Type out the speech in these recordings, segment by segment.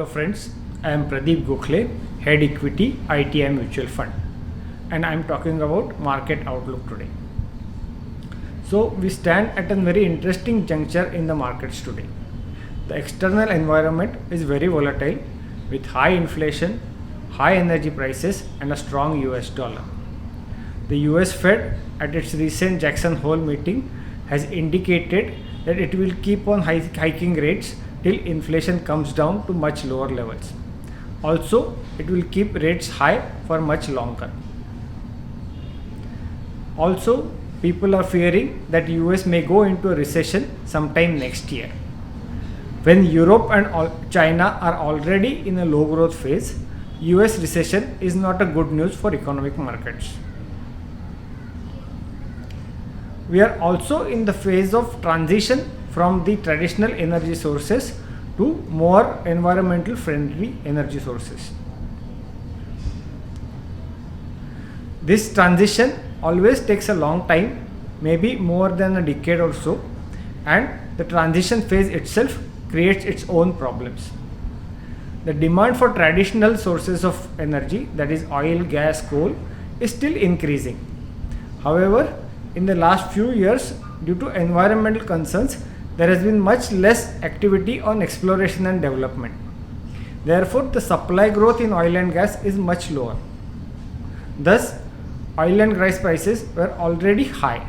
friends, I am Pradeep Gokhale, Head Equity ITI Mutual Fund, and I am talking about market outlook today. So we stand at a very interesting juncture in the markets today. The external environment is very volatile with high inflation, high energy prices and a strong US dollar. The US Fed at its recent Jackson Hole meeting has indicated that it will keep on hiking rates till inflation comes down to much lower levels. Also, it will keep rates high for much longer. Also, people are fearing that US may go into a recession sometime next year. When Europe and China are already in a low growth phase, US recession is not a good news for economic markets. We are also in the phase of transition from the traditional energy sources to more environmental friendly energy sources. This transition always takes a long time, maybe more than a decade or so, and the transition phase itself creates its own problems. The demand for traditional sources of energy, that is oil, gas, coal, is still increasing. However, in the last few years, due to environmental concerns, there has been much less activity on exploration and development. Therefore, the supply growth in oil and gas is much lower. Thus, oil and gas prices were already high.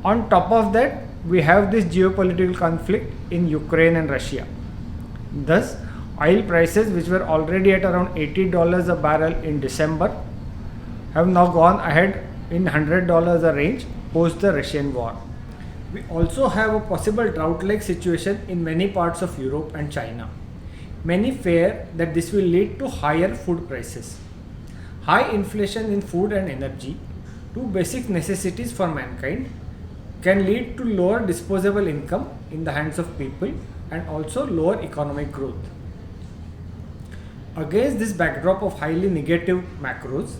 On top of that, we have this geopolitical conflict in Ukraine and Russia. Thus, oil prices, which were already at around $80 a barrel in December, have now gone ahead in $100 a range post the Russian war. We also have a possible drought-like situation in many parts of Europe and China. Many fear that this will lead to higher food prices. High inflation in food and energy, two basic necessities for mankind, can lead to lower disposable income in the hands of people and also lower economic growth. Against this backdrop of highly negative macros,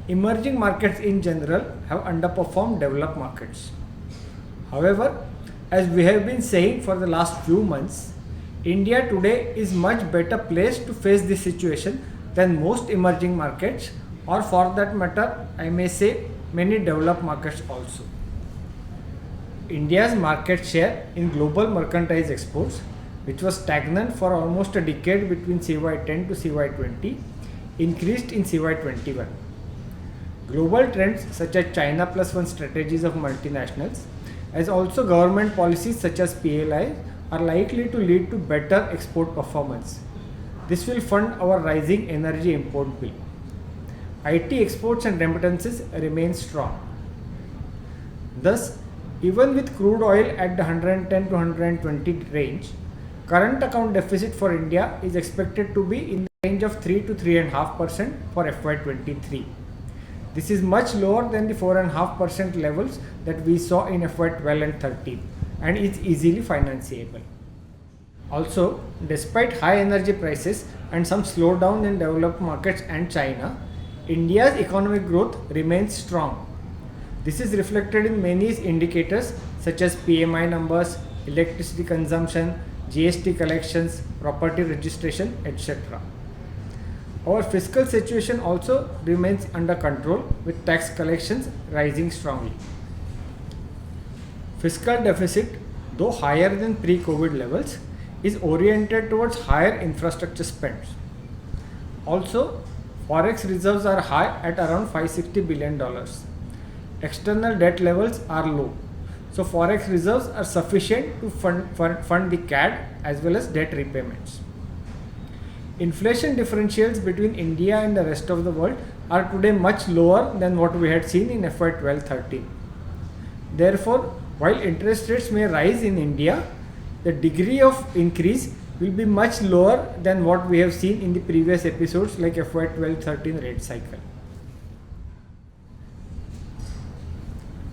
emerging markets in general have underperformed developed markets. However, as we have been saying for the last few months, India today is much better placed to face this situation than most emerging markets, or for that matter, I may say many developed markets also. India's market share in global mercantile exports, which was stagnant for almost a decade between CY10 to CY20, increased in CY21. Global trends such as China Plus One strategies of multinationals, as also government policies such as PLI, are likely to lead to better export performance. This will fund our rising energy import bill. IT exports and remittances remain strong. Thus, even with crude oil at the 110 to 120 range, current account deficit for India is expected to be in the range of 3 to 3.5% for FY23. This is much lower than the 4.5% levels that we saw in FY12 and 13 and is easily financeable. Also, despite high energy prices and some slowdown in developed markets and China, India's economic growth remains strong. This is reflected in many indicators such as PMI numbers, electricity consumption, GST collections, property registration, etc. Our fiscal situation also remains under control with tax collections rising strongly. Fiscal deficit, though higher than pre-COVID levels, is oriented towards higher infrastructure spends. Also, forex reserves are high at around $560 billion. External debt levels are low. So, forex reserves are sufficient to fund the CAD as well as debt repayments. Inflation differentials between India and the rest of the world are today much lower than what we had seen in FY12-13. Therefore, while interest rates may rise in India, the degree of increase will be much lower than what we have seen in the previous episodes like FY12-13 rate cycle.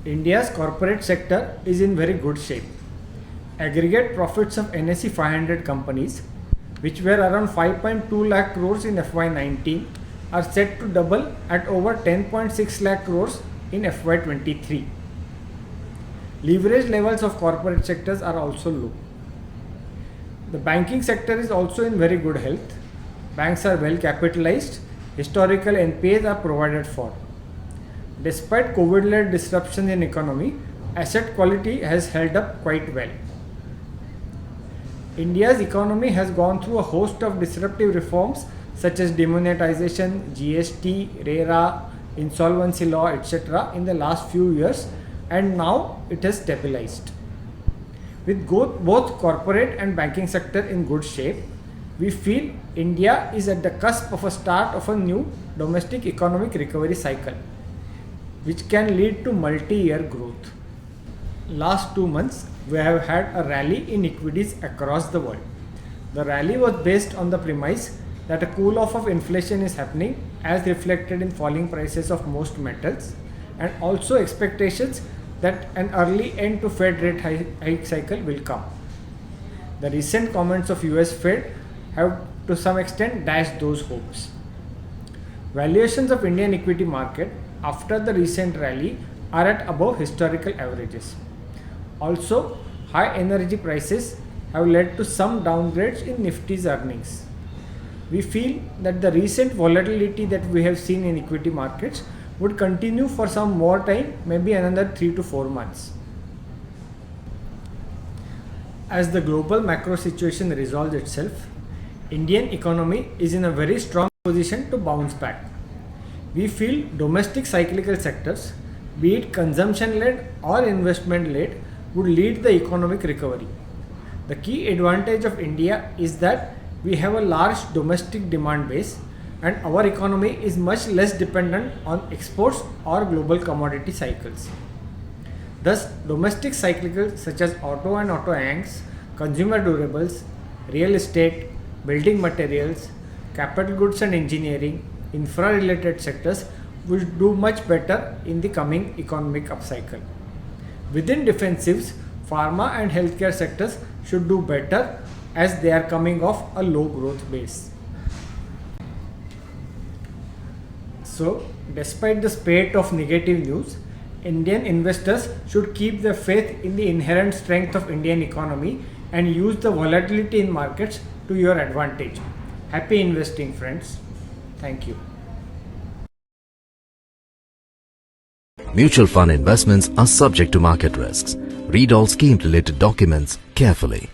India's corporate sector is in very good shape. Aggregate profits of NSE 500 companies, which were around 5.2 lakh crores in FY19, are set to double at over 10.6 lakh crores in FY23. Leverage levels of corporate sectors are also low. The banking sector is also in very good health. Banks are well capitalized. Historical NPAs are provided for. Despite COVID-led disruptions in economy, asset quality has held up quite well. India's economy has gone through a host of disruptive reforms such as demonetization, GST, RERA, insolvency law, etc. in the last few years, and now it has stabilized. With both corporate and banking sector in good shape, we feel India is at the cusp of a start of a new domestic economic recovery cycle, which can lead to multi-year growth. Last 2 months, we have had a rally in equities across the world. The rally was based on the premise that a cool off of inflation is happening as reflected in falling prices of most metals, and also expectations that an early end to Fed rate hike cycle will come. The recent comments of US Fed have to some extent dashed those hopes. Valuations of Indian equity market after the recent rally are at above historical averages. Also, high energy prices have led to some downgrades in Nifty's earnings. We feel that the recent volatility that we have seen in equity markets would continue for some more time, maybe another 3 to 4 months. As the global macro situation resolves itself, Indian economy is in a very strong position to bounce back. We feel domestic cyclical sectors, be it consumption-led or investment-led, would lead the economic recovery. The key advantage of India is that we have a large domestic demand base and our economy is much less dependent on exports or global commodity cycles. Thus, domestic cyclicals such as auto and auto anchors, consumer durables, real estate, building materials, capital goods and engineering, infra-related sectors will do much better in the coming economic upcycle. Within defensives, pharma and healthcare sectors should do better as they are coming off a low growth base. So, despite the spate of negative news, Indian investors should keep their faith in the inherent strength of Indian economy and use the volatility in markets to your advantage. Happy investing, friends. Thank you. Mutual fund investments are subject to market risks. Read all scheme related documents carefully.